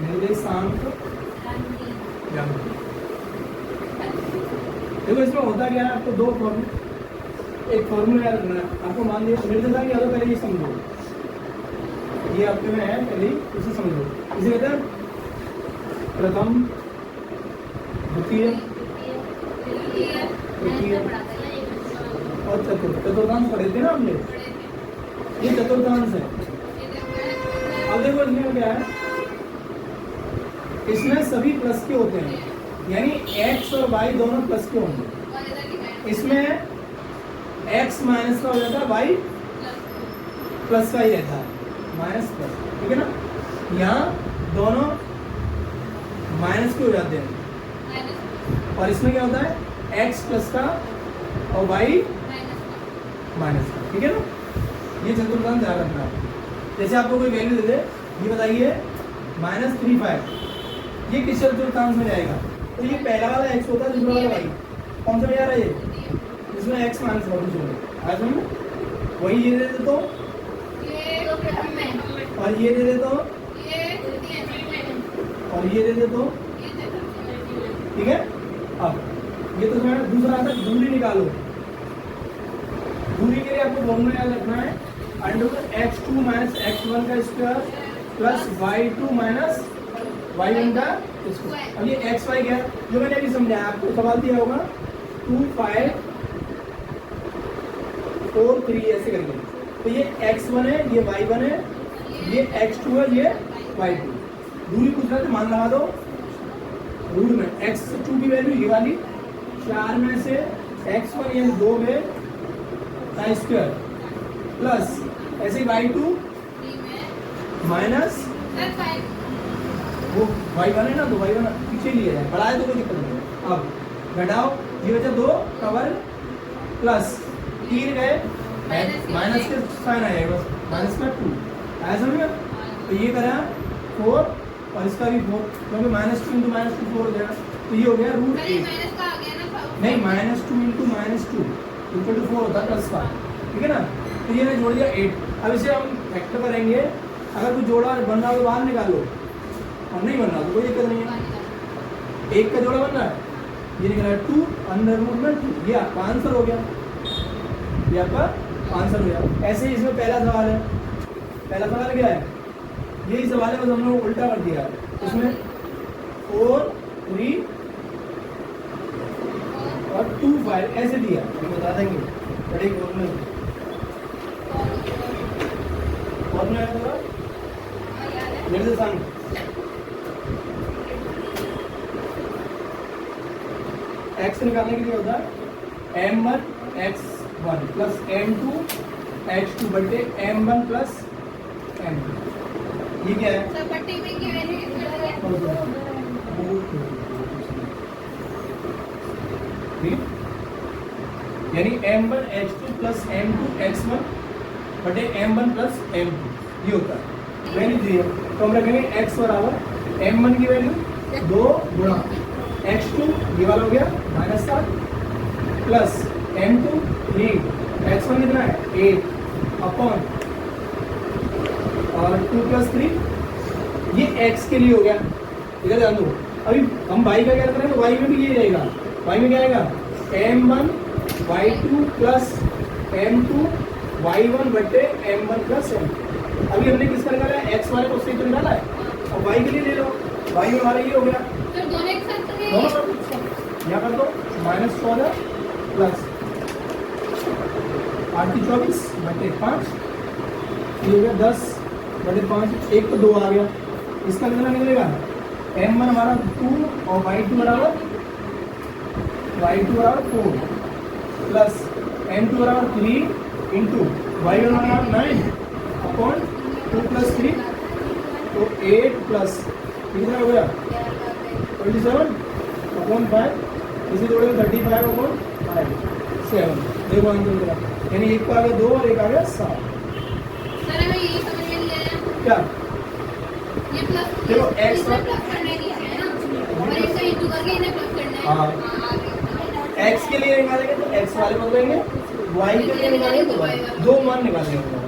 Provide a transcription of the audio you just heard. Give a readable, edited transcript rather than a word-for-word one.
निर्देशांक देखो इसमें होता क्या है, आपको दो फॉर्मूला, एक फॉर्मूला याद रखना है आपको। मान लिया निर्देशांक याद हो, पहले ये समझो, ये आपके में है, पहले इसे समझो। इसे कहते हैं प्रथम, द्वितीय, तृतीय और चतुर्थ। चतुर्थांश पढ़े थे ना हमने, ये चतुर्थांश है। अब देखो इसमें क्या है, इसमें सभी प्लस के होते हैं, यानी x और y दोनों प्लस के होंगे। इसमें x माइनस का हो जाता है, y प्लस का ही रहता है, माइनस प्लस, ठीक है ना। यहाँ दोनों माइनस के हो जाते हैं, और इसमें क्या होता है, x प्लस का और y माइनस का, ठीक है ना। ये चतुर्थांश ध्यान रखना है। जैसे आपको कोई वैल्यू दे दे, ये बताइए -35, ये किस चतुर्थांश में जाएगा? तो ये पहला वाला x होता है, दूसरा वाला y, कौन सा में जा रहा है ये? इसमें x माइनस का कुछ होगा, आज हम वही ये दे दे तो, और ये दे दे तो, और ये दे दे तो, ठीक है। अब ये तो दूसरा आता है, दूरी निकालो। दूरी के लिए आपको फॉर्मूला याद रखना है, √x2 माइनस x1 का square plus y2 minus y1 का स्क्वायर। अब ये x y क्या, जो मैंने अभी समझाया, आपको सवाल दिया होगा 2 5 4 3 ऐसे करके। तो ये x1 है, ये y1 है, ये x2 है, ये y2। दूरी पूछ रहा है, मान लगा दो रूट में। x2 की वैल्यू ये वाली 4 में से x1 यानी 2 में का स्क्वायर प्लस ऐसे y2 माइनस वो y1 है ना, तो y1 पीछे लिया जाए, बढ़ाए तो कोई दिक्कत नहीं। अब घटाओ, ये बचा 2 कवर प्लस 3 गए माइनस के साइन आएगा, बस माइनस का 2 आया समझ में। तो ये करा 4 और इसका भी 4, क्योंकि -2 × -2 4 हो जाएगा। तो ये हो गया √8 नहीं, -2 × -2 = 4 होता है प्लस का, ठीक है ना। तो ये मैंने जोड़ दिया 8। अब इसे हम फैक्टर करेंगे, अगर कुछ जोड़ा बन रहा हो तो बाहर निकाल लो, और नहीं बन रहा तो कोई दिक्कत नहीं है। 1 का जोड़ा बन रहा है, ये निकला 2 √2, ये आपका आंसर हो गया, ये आपका आंसर हो गया। ऐसे ही इसमें पहला सवाल है, पहला सवाल क्या है, यही सवाल है, बस हम लोग उल्टा कर दिया। इसमें 4 3 और 2 5 ऐसे दिया, ये बता देंगे बड़े फॉर्मूले होगा निर्देशांक। x निकालने के लिए होता है m1 x1 plus m2 x2 बटे m1 प्लस m2। ये क्या है? यानी m1 x2 plus m2 x1 बटे m1 प्लस m2, ये होता है वैल्यू दी है। तो हम रखेंगे x बराबर m1 की वैल्यू 2 गुणा x2, ये वाला हो गया -7 प्लस m2 3, x1 कितना है 8 अपॉन और 2 + 3, ये x के लिए हो गया। इधर ध्यान दो, अभी हम y का क्या करेंगे, तो y में भी ये रहेगा, y में क्या आएगा m1 y2 plus m2 y1 बटे m1 प्लस m2। अभी हमने किसका निकाला है, x वाले को सही तो निकाला है, अब y के लिए ले लो, y में हमारा ये हो गया, दोनों यहाँ कर दो -14 प्लस 8 की 24 बटे 5, ये हो गया 10 बटे 5, एक तो 2 आ गया। इसका कितना निकलेगा, m1 हमारा 2 और y2 बराबर 4 प्लस m2 बराबर 3 इंटू y1 बराबर 9 अपॉन 2 + 3, तो 8 प्लस कितना हो गया 27 अपॉन 5, इसे जोड़ेंगे 35 अपॉन 5 7। देखो आंसर मिला, यानी एक का आ गया 2 और एक आ गया 7। सर हमें यही समझ में नहीं आया क्या, ये प्लस देखो x प्लस करना है ना, और इसका इंटू करके इन्हें प्लस करना है। हाँ, x के लिए निकालेंगे तो x वाले पकड़ेंगे, y के लिए निकालेंगे तो y, 2 मान निकालेंगे।